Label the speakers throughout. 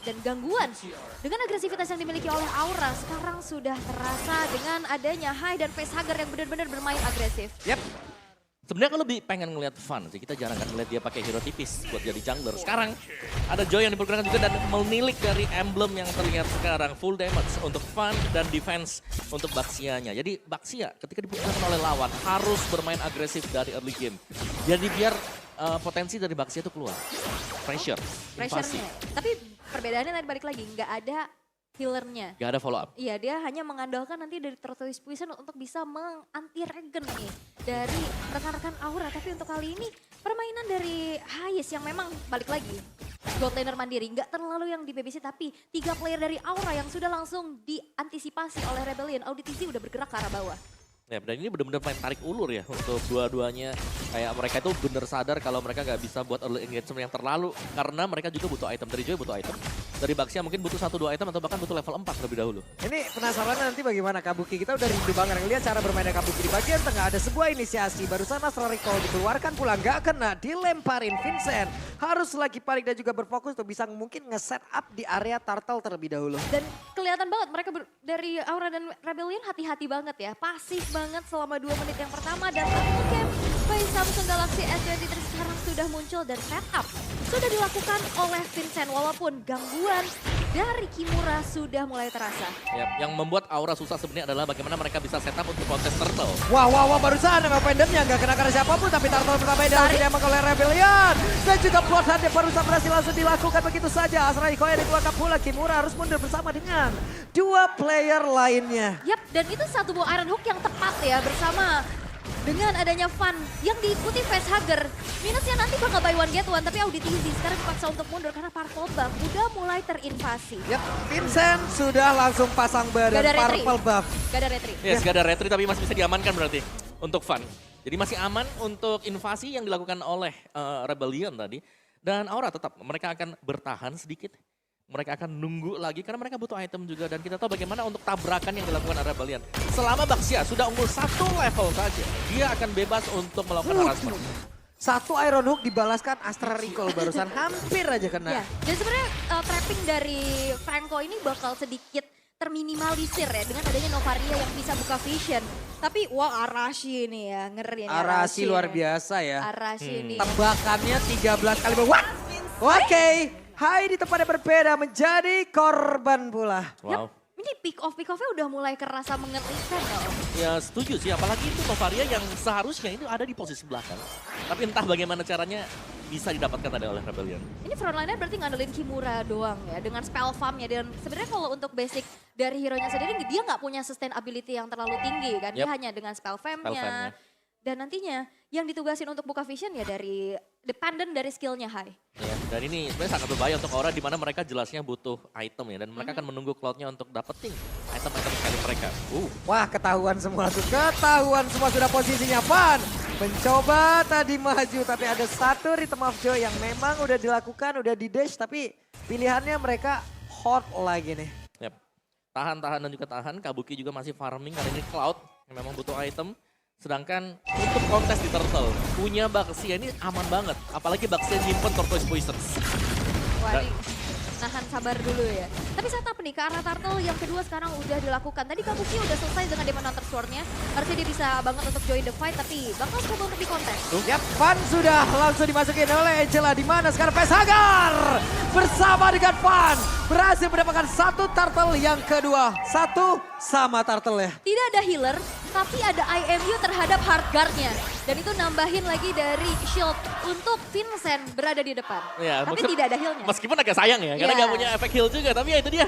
Speaker 1: dan gangguan. Dengan agresivitas yang dimiliki oleh Aura, sekarang sudah terasa dengan adanya Hai dan Facehugger yang benar-benar bermain agresif.
Speaker 2: Yap.
Speaker 3: Sebenarnya aku lebih pengen ngeliat Fun sih, kita jarang kan ngeliat dia pakai hero tipis buat jadi jungler. Sekarang ada Joy yang dipergunakan juga dan menilik dari emblem yang terlihat sekarang. Full damage untuk Fun dan defense untuk Baxia-nya. Jadi Baxia ketika dipergunakan oleh lawan harus bermain agresif dari early game. Jadi biar potensi dari Baxia itu keluar. Pressure, invasi.
Speaker 1: Pressure-nya. Tapi perbedaannya tadi balik lagi, nggak ada healernya.
Speaker 3: Gak ada follow up.
Speaker 1: Iya, dia hanya mengandalkan nanti dari Tortoise Poison untuk bisa menganti-regen nih dari rekan-rekan Aura. Tapi untuk kali ini permainan dari Hayes yang memang balik lagi. Gold laner mandiri, nggak terlalu yang di BBC tapi 3 player dari Aura yang sudah langsung diantisipasi oleh Rebellion. Auditz udah bergerak ke arah bawah.
Speaker 3: Ya, dan ini benar-benar main tarik ulur ya untuk dua-duanya. Kayak mereka itu benar sadar kalau mereka nggak bisa buat early engagement yang terlalu. Karena mereka juga butuh item. Dari Joy butuh item. Dari Baxia mungkin butuh 1-2 item atau bahkan butuh level 4 terlebih dahulu.
Speaker 2: Ini penasaran nanti bagaimana Kabuki. Kita udah rindu banget ngeliat cara bermainnya Kabuki. Di bagian tengah ada sebuah inisiasi. Barusan Astral Recall dikeluarkan pula. Nggak kena, dilemparin Vincent. Harus lagi panik dan juga berfokus untuk bisa mungkin nge-set up di area turtle terlebih dahulu.
Speaker 1: Dan kelihatan banget mereka dari Aura dan Rebellion hati-hati banget ya. Pasif banget selama 2 menit yang pertama dan game by Samsung Galaxy S23 sekarang sudah muncul dan setup sudah dilakukan oleh Vincent walaupun gangguan dari Kimura sudah mulai terasa.
Speaker 3: Ya, yang membuat Aura susah sebenarnya adalah bagaimana mereka bisa setup untuk kontes turtle.
Speaker 2: Wah, barusan nggak pendemnya nggak kena karena siapapun. Tapi turtle pertama yang langsung diamankan oleh Rebellion. Dan juga plot hunt yang barusan berhasil langsung dilakukan begitu saja. Astral Recall dikeluarkan pula. Kimura harus mundur bersama dengan 2 player lainnya.
Speaker 1: Yap, dan itu satu buah Iron Hook yang tepat ya bersama dengan adanya Fun yang diikuti Facehugger. Minusnya nanti bakal buy one get one, tapi Auditz sekarang dipaksa untuk mundur karena Purple Buff udah mulai terinvasi.
Speaker 2: Yap, Vincent sudah langsung pasang badan Purple Buff.
Speaker 1: Gak ada retri.
Speaker 3: Yes, gak ada retri tapi masih bisa diamankan berarti untuk Fun. Jadi masih aman untuk invasi yang dilakukan oleh Rebellion tadi. Dan Aura tetap, mereka akan bertahan sedikit. Mereka akan nunggu lagi karena mereka butuh item juga. Dan kita tahu bagaimana untuk tabrakan yang dilakukan oleh Rebellion. Selama Baxia sudah unggul 1 level saja, dia akan bebas untuk melakukan harassment.
Speaker 2: 1 Iron Hook dibalaskan Astral Recall barusan hampir aja kena.
Speaker 1: Ya, dan sebenarnya trapping dari Franco ini bakal sedikit terminimalisir ya dengan adanya Novaria yang bisa buka vision. Tapi wah Arashi ini ya, ngeri nih
Speaker 2: Arashi luar biasa ya.
Speaker 1: Arashi ini.
Speaker 2: Tembakannya 13 kali. What? Oke. Hai di tempat yang berbeda menjadi korban pula.
Speaker 3: Wow.
Speaker 1: Ini pick off-nya udah mulai kerasa mengerikan loh.
Speaker 3: Ya setuju sih, apalagi itu Novaria yang seharusnya itu ada di posisi belakang. Tapi entah bagaimana caranya bisa didapatkan tadi oleh Rebellion.
Speaker 1: Ini frontline-nya berarti ngandelin Kimura doang ya dengan spell farm-nya. Dan sebenarnya kalau untuk basic dari hero-nya sendiri dia nggak punya sustainability yang terlalu tinggi kan. Dia hanya dengan spell farm-nya. Dan nantinya yang ditugasin untuk buka vision ya dari dependent dari skill-nya Hai.
Speaker 3: Ya, dan ini sebenarnya sangat berbahaya untuk Aura di mana mereka jelasnya butuh item ya. Dan mereka akan menunggu Cloud-nya untuk dapetin item-item sekali mereka.
Speaker 2: Wah ketahuan semua tuh, ketahuan semua sudah posisinya. Fun mencoba tadi maju tapi ada 1 Rhythm of Joy yang memang udah dilakukan, udah di dash. Tapi pilihannya mereka hot lagi nih.
Speaker 3: Yap. Tahan dan juga tahan. Kabuki juga masih farming karena ini Cloud yang memang butuh item. Sedangkan untuk kontes di Turtle, punya Baxia ini aman banget. Apalagi Baxia nyimpen Tortoise Poison.
Speaker 1: Wah ini nahan sabar dulu ya. Tapi setup nih ke arah Turtle yang kedua sekarang udah dilakukan. Tadi Kabuki udah selesai dengan Demon Hunter Sword-nya. Harusnya dia bisa banget untuk join the fight tapi bakal coba untuk di kontes.
Speaker 2: Yap, Fun sudah langsung dimasukin oleh Angela. Di mana sekarang Facehugger bersama dengan Fun berhasil mendapatkan 1 turtle yang kedua. 1 sama turtle ya.
Speaker 1: Tidak ada healer, tapi ada IMU terhadap hard guard-nya. Dan itu nambahin lagi dari shield untuk Vincent berada di depan.
Speaker 3: Ya,
Speaker 1: tapi tidak ada heal-nya.
Speaker 3: Meskipun agak sayang ya, karena
Speaker 1: Ya.
Speaker 3: nggak punya efek heal juga. Tapi ya itu dia.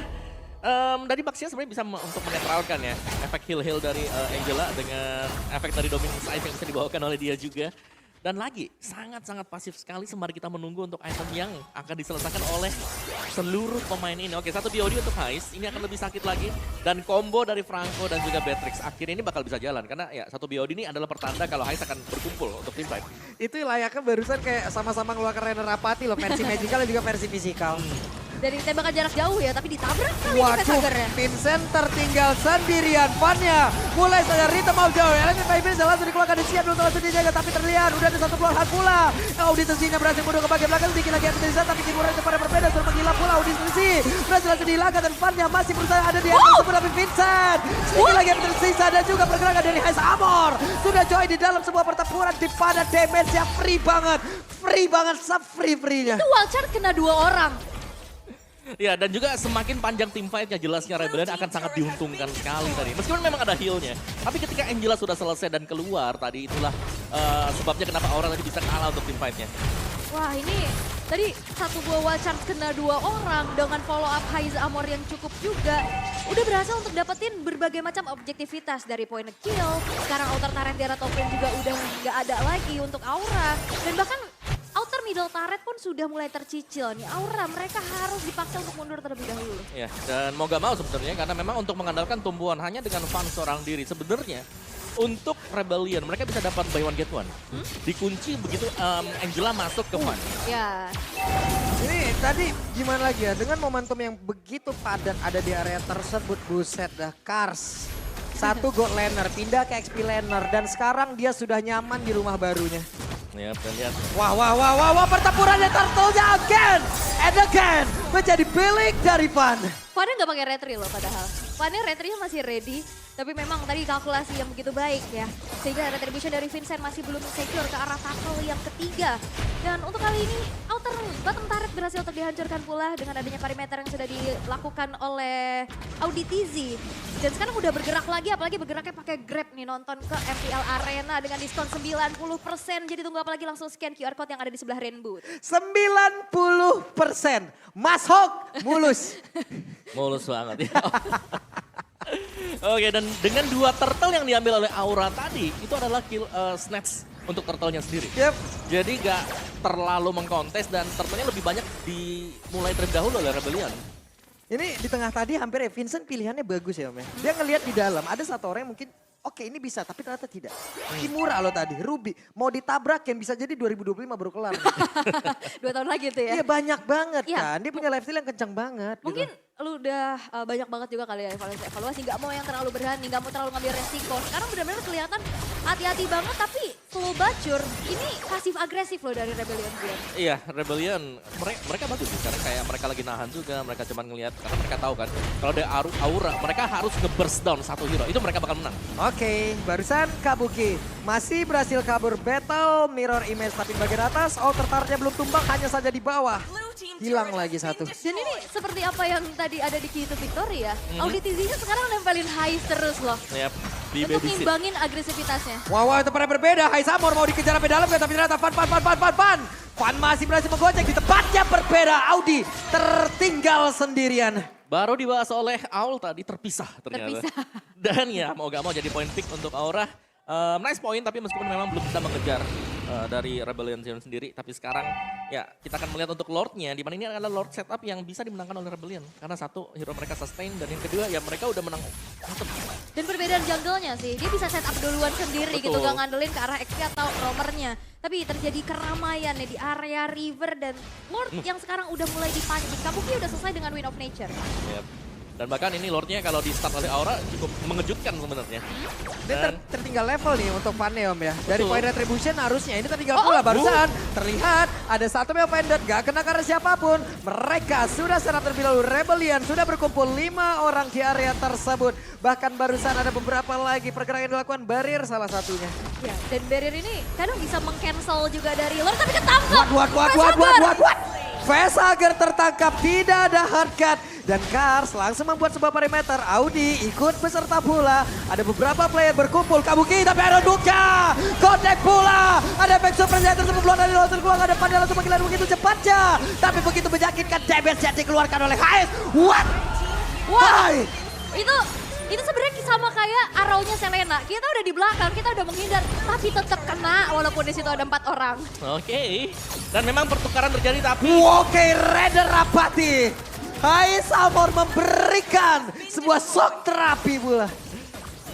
Speaker 3: Dari Baxia sebenarnya bisa untuk menetralkan ya. Efek heal dari Angela dengan efek dari Dominus Ice yang bisa dibawakan oleh dia juga. Dan lagi, sangat-sangat pasif sekali sembari kita menunggu untuk item yang akan diselesaikan oleh seluruh pemain ini. Oke, 1 BOD untuk Hais, ini akan lebih sakit lagi. Dan combo dari Franco dan juga Beatrix, akhirnya ini bakal bisa jalan. Karena ya 1 BOD ini adalah pertanda kalau Hais akan berkumpul untuk team fight.
Speaker 2: Itu layaknya barusan kayak sama-sama ngeluarkan Rainer Rapati loh, versi magical dan juga versi fisikal.
Speaker 1: dari tembakan jarak jauh ya, tapi ditabrak kali ini
Speaker 2: Waduh,
Speaker 1: Facehagernya.
Speaker 2: Vincent tertinggal sendirian. Fannya mulai saja rhythm of joy. Elemen Vincent langsung dikeluarkan, disiap dulu langsung dijaga. Tapi terlihat udah ada satu peluang hak pula. Audi tensinya berhasil mundur ke bagian belakang. Sedikit lagi Audi tapi Kimura itu pada berbeda. Suruh menggila pula Audi tensi. Berhasil langsung dihilangkan dan Fannya masih berusaha ada di atas sebelum Vincent. Sedikit lagi yang tersisa dan juga pergerakan dari Hais Amor. Sudah joy di dalam sebuah pertempuran di pada damage yang free banget. Free banget, se-free-free-nya.
Speaker 1: Itu wild charge kena 2 orang.
Speaker 3: Ya, dan juga semakin panjang tim fight-nya jelasnya Rebellion akan sangat diuntungkan sekali tadi. Meskipun memang ada heal-nya. Tapi ketika Angela sudah selesai dan keluar tadi, itulah sebabnya kenapa Aura tadi bisa kalah untuk tim fight-nya.
Speaker 1: Wah ini tadi satu buah wild charge kena 2 orang dengan follow up Haiz Amor yang cukup juga. Udah berhasil untuk dapetin berbagai macam objektivitas dari point kill. Sekarang outer turret di arah top lane juga udah nggak ada lagi untuk Aura. Dan bahkan outer middle turret pun sudah mulai tercicil nih. Aura mereka harus dipaksa untuk mundur terlebih dahulu.
Speaker 3: Ya, dan mau gak mau sebenarnya karena memang untuk mengandalkan tumbuhan hanya dengan fun seorang diri sebenarnya untuk Rebellion mereka bisa dapat buy one get one. Dikunci begitu Angela masuk ke fun.
Speaker 1: Ya,
Speaker 2: Ini tadi gimana lagi ya, dengan momentum yang begitu padat ada di area tersebut, buset dah, Kars. Satu gold laner, pindah ke XP laner, dan sekarang dia sudah nyaman di rumah barunya.
Speaker 3: Ya, dan lihat.
Speaker 2: Wah, pertempurannya Turtle-nya again and again menjadi milik dari Van.
Speaker 1: Fannya nggak pakai retri loh padahal. Fannya retrinya masih ready, tapi memang tadi kalkulasi yang begitu baik ya. Sehingga retribution dari Vincent masih belum secure ke arah tackle yang ketiga. Dan untuk kali ini outer bottom turret berhasil untuk dihancurkan pula dengan adanya perimeter yang sudah dilakukan oleh Audi TZ. Dan sekarang udah bergerak lagi, apalagi bergeraknya pakai Grab nih nonton ke MPL Arena dengan diskon 90%. Jadi tunggu apa lagi, langsung scan QR code yang ada di sebelah Rainbow.
Speaker 2: 90%. Mas Hawk mulus.
Speaker 3: Mulus banget ya. Oke, dan dengan 2 turtle yang diambil oleh Aura tadi, itu adalah kill snatch untuk turtle-nya sendiri.
Speaker 2: Yep.
Speaker 3: Jadi gak terlalu mengkontes dan turtle-nya lebih banyak dimulai terlebih dahulu oleh Rebellion.
Speaker 2: Ini di tengah tadi hampir ya, Vincent pilihannya bagus ya Om ya. Dia ngelihat di dalam, ada satu orang yang mungkin oke ini bisa, tapi ternyata tidak. Kimura loh tadi, Ruby. Mau ditabrak yang bisa jadi 2025 baru kelar.
Speaker 1: 2 tahun lagi tuh ya.
Speaker 2: Iya banyak banget
Speaker 1: Iya.
Speaker 2: kan, dia punya lifestyle yang kencang banget.
Speaker 1: Mungkin
Speaker 2: gitu.
Speaker 1: lu udah banyak banget juga kali ya evaluasi, nggak mau yang terlalu berani, nggak mau terlalu ngambil resiko. Sekarang benar-benar kelihatan hati-hati banget, tapi slow bacur. Ini pasif agresif loh dari Rebellion Guard.
Speaker 3: Iya, Rebellion mereka bagus sih karena kayak mereka lagi nahan juga, mereka cuma ngelihat karena mereka tahu kan kalau ada Aura mereka harus nge-burst down satu hero, itu mereka bakal menang.
Speaker 2: Oke, barusan Kabuki masih berhasil kabur battle mirror image tapi bagian atas outer turret-nya belum tumbang, hanya saja di bawah. Hilang lagi satu.
Speaker 1: Dan ini seperti apa yang tadi ada di Key to Victory ya. Audi TZ-nya sekarang nempelin Haiz terus loh.
Speaker 3: Yap, di
Speaker 1: Untuk
Speaker 3: babysit.
Speaker 1: ngimbangin agresivitasnya.
Speaker 2: Wah, itu pada berbeda. Hai Samor mau dikejar sampai dalam, tapi ternyata Van masih berhasil menggocek di tempatnya berbeda. Audi tertinggal sendirian.
Speaker 3: Baru dibahas oleh Aul tadi terpisah ternyata.
Speaker 1: Terpisah.
Speaker 3: Dan ya mau gak mau jadi point pick untuk Aura. Nice point tapi meskipun memang belum bisa mengejar dari Rebellion sendiri. Tapi sekarang ya kita akan melihat untuk Lord-nya. Di mana ini adalah Lord setup yang bisa dimenangkan oleh Rebellion. Karena satu hero mereka sustain dan yang kedua ya mereka udah menang.
Speaker 1: Dan perbedaan jungle-nya sih, dia bisa set up duluan sendiri gitu,
Speaker 3: Betul.
Speaker 1: gak ngandelin ke arah XP atau roamernya. Tapi terjadi keramaian nih di area river dan Lord yang sekarang udah mulai dipancing. Kabuki udah selesai dengan Wind of Nature.
Speaker 3: Yap. Dan bahkan ini Lord-nya kalau di start oleh Aura cukup mengejutkan sebenarnya.
Speaker 2: Dia tertinggal level nih untuk Van ya Om ya. Dari
Speaker 3: Betul.
Speaker 2: point retribution harusnya ini tertinggal pula barusan. Terlihat ada satu Meo Pendant gak kena karena siapapun. Mereka sudah serap terlebih dahulu. Rebellion sudah berkumpul 5 orang di area tersebut. Bahkan barusan ada beberapa lagi pergerakan yang dilakukan Barrier salah satunya.
Speaker 1: Ya, dan barrier ini kadang bisa meng-cancel juga dari Lord, tapi ketangkap.
Speaker 2: What? Facehager tertangkap, tidak ada hard cut. Dan Kars langsung membuat sebuah perimeter. Audi ikut beserta pula. Ada beberapa player berkumpul. Kabuki tapi ada Duka. Kotek pula. Ada efek super saya tersebut keluar dari launcher keluar. Ada pada langsung menggila begitu cepatnya. Tapi begitu menyakitkan damage yang dikeluarkan oleh Haiz. What?
Speaker 1: Wah,
Speaker 2: Why?
Speaker 1: itu sebenarnya sama kayak arrow-nya Selena. Kita udah di belakang, kita udah menghindar, tapi tetap kena walaupun di situ ada 4 orang.
Speaker 3: Oke. Dan memang pertukaran terjadi tapi
Speaker 2: Oke, Raider Rapati. Haiz Amor memberikan sebuah shock terapi pula.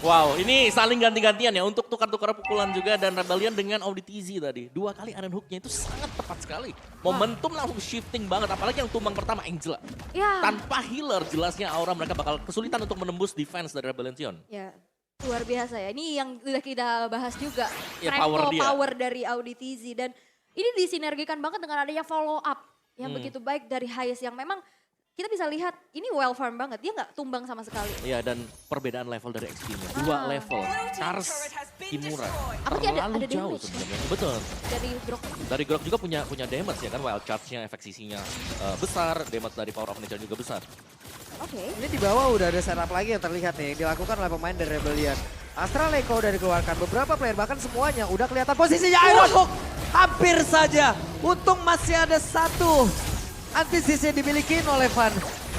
Speaker 3: Wow, ini saling ganti-gantian ya untuk tukar-tukar pukulan juga dan Rebellion dengan ODTZ tadi. 2 kali Iron Hook-nya itu sangat tepat sekali. Momentum langsung shifting banget, apalagi yang tumbang pertama Angela.
Speaker 1: Ya.
Speaker 3: Tanpa healer jelasnya Aura mereka bakal kesulitan untuk menembus defense dari Rebellion Sion.
Speaker 1: Ya, luar biasa ya. Ini yang udah kita bahas juga.
Speaker 3: Ya,
Speaker 1: Franco
Speaker 3: power dia.
Speaker 1: power dari Audi TZ. Dan ini disinergikan banget dengan adanya follow up yang begitu baik dari Hayes yang memang kita bisa lihat ini well farm banget. Dia nggak tumbang sama sekali.
Speaker 3: Iya dan perbedaan level dari XP-nya. 2 level. Kars, Kimura.
Speaker 1: Apalagi
Speaker 3: Terlalu
Speaker 1: ada
Speaker 3: jauh
Speaker 1: damage.
Speaker 3: sebenarnya. Betul.
Speaker 1: Dari Grok.
Speaker 3: Dari Grok juga punya damage ya kan. Wild Charge-nya, efek CC-nya besar. Damage dari Power of Nature juga besar.
Speaker 1: Oke.
Speaker 2: Ini di bawah udah ada setup lagi yang terlihat nih, yang dilakukan oleh pemain dari Rebellion. Astral Echo udah dikeluarkan, beberapa player bahkan semuanya udah kelihatan posisinya Iron Hook. Hampir saja, untung masih ada satu anti-CC yang dimiliki oleh Van.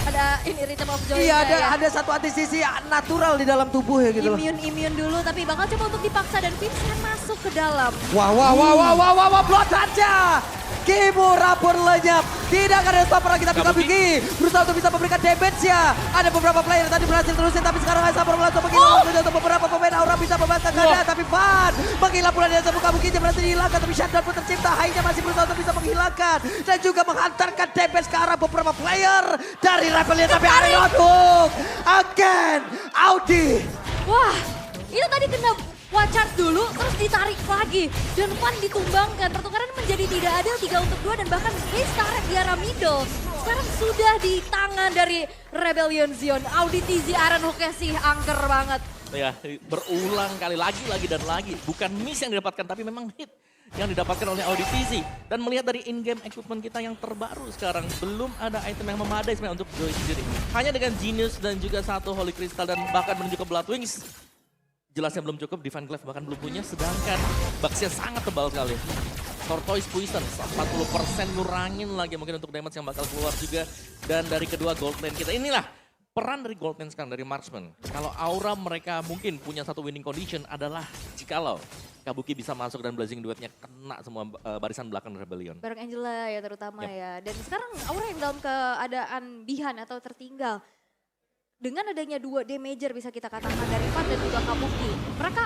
Speaker 1: Ada ini Rhythm of Joy.
Speaker 2: Iya
Speaker 1: juga ya.
Speaker 2: ada satu anti-CC natural di dalam tubuh ya gitu loh.
Speaker 1: Immune dulu tapi bakal coba untuk dipaksa dan Vincent masuk ke dalam.
Speaker 2: Wah, blood aja. Kimura pun lenyap. Tidak ada stopper lagi tapi Kabuki berusaha untuk bisa memberikan damage ya. Ada beberapa player tadi berhasil terusin tapi sekarang Sabar langsung menghilang. Untuk beberapa pemain Aura bisa membantah keadaan tapi Van menghilang pula dia sama Kabuki berhasil dihilangkan tapi shutdown pun tercipta. Hainya masih berusaha untuk bisa menghilangkan dan juga menghantarkan damage ke arah beberapa player dari Rebellion tapi Iron Hook. Again, Audi.
Speaker 1: Wah, itu tadi kena Wachart dulu, terus ditarik lagi. Dan Van ditumbangkan, pertukaran menjadi tidak adil 3 untuk 2 dan bahkan restart di arah middle. Sekarang sudah di tangan dari Rebellion Zion. Audi TZ Iron Hook-nya sih angker banget.
Speaker 3: Ya, berulang kali lagi dan lagi. Bukan miss yang didapatkan tapi memang hit yang didapatkan oleh Audi TZ. Dan melihat dari in-game equipment kita yang terbaru sekarang, belum ada item yang memadai sebenarnya untuk Joy sendiri. Hanya dengan Genius dan juga satu Holy Crystal dan bahkan menuju ke Blood Wings. Jelasnya belum cukup, Divine Glaive bahkan belum punya, sedangkan Baxia sangat tebal sekali. Tortoise Poison, 40% ngurangin lagi mungkin untuk damage yang bakal keluar juga. Dan dari kedua gold lane kita, inilah peran dari gold lane sekarang, dari Marksman. Kalau Aura mereka mungkin punya satu winning condition adalah jikalau Kabuki bisa masuk dan Blazing Duetnya kena semua barisan belakang Rebellion.
Speaker 1: Bareng Angela ya terutama
Speaker 3: Yep.
Speaker 1: ya. Dan sekarang Aura yang dalam keadaan behind atau tertinggal. Dengan adanya 2 damager bisa kita katakan dari Van dan juga Kabuki. Mereka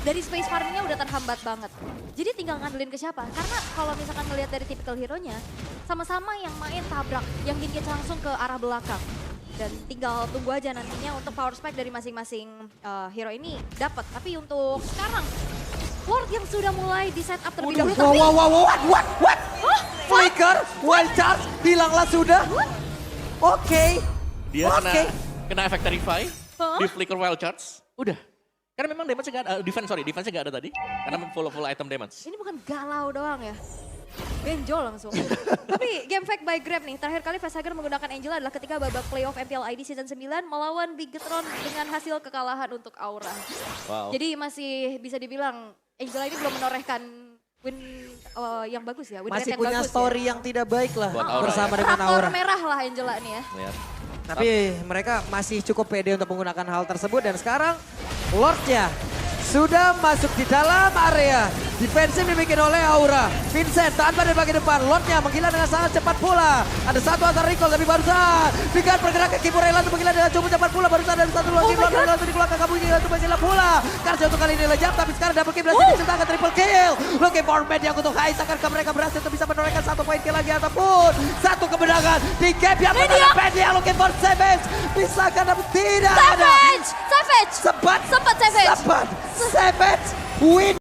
Speaker 1: dari space farmingnya udah terhambat banget. Jadi tinggal ngandelin ke siapa? Karena kalau misalkan ngelihat dari typical hero-nya, sama-sama yang main tabrak, yang gengge langsung ke arah belakang. Dan tinggal tunggu aja nantinya untuk power spike dari masing-masing hero ini dapat. Tapi untuk sekarang, Lord yang sudah mulai di setup terlebih dahulu. Tapi
Speaker 2: What? Flicker, wild charge, hilanglah sudah. Oke.
Speaker 3: Dia
Speaker 2: Oke.
Speaker 3: kena efek Terrify,
Speaker 1: Huh?
Speaker 3: di Flicker Wild Charge, udah. Karena memang damage-nya gak ada, defense-nya gak ada tadi. Karena full item damage.
Speaker 1: ini bukan galau doang ya. Benjol langsung. Tapi game fact by Grab nih, terakhir kali Facehugger menggunakan Angela adalah ketika babak playoff MPL ID Season 9 melawan Bigetron dengan hasil kekalahan untuk Aura.
Speaker 3: Wow.
Speaker 1: Jadi masih bisa dibilang Angela ini belum menorehkan win yang bagus ya. Win rate
Speaker 2: Masih
Speaker 1: yang
Speaker 2: punya
Speaker 1: bagus
Speaker 2: story
Speaker 1: ya.
Speaker 2: yang tidak baik lah
Speaker 3: Buat Aura
Speaker 2: bersama
Speaker 3: ya.
Speaker 2: dengan
Speaker 1: Rapor
Speaker 2: Aura.
Speaker 1: merah lah Angela nih ya.
Speaker 3: Lihat.
Speaker 2: Tapi mereka masih cukup pede untuk menggunakan hal tersebut dan sekarang Lordnya sudah masuk di dalam area. Defensif dibikin oleh Aura. Vincent tanpa dari bagian depan. Lordnya menggila dengan sangat cepat pula. Ada satu antar recall tapi barusan. Dengan pergerakan Kimura langsung menggila dengan cukup cepat pula. Barusan ada satu lagi langsung dikeluarkan Kabuki langsung menggila pula. Karena untuk kali ini lejap tapi sekarang double kill berhasil diciptakan triple kill. Looking for mid yang untuk Hais. Akankah mereka berhasil untuk bisa menorehkan satu poin kill lagi ataupun satu kemenangan di game yang berbeda Pedi yang looking for Savage. Bisakah tapi tidak ada.
Speaker 1: Savage!
Speaker 2: Sempat
Speaker 1: Savage!
Speaker 2: Savage win.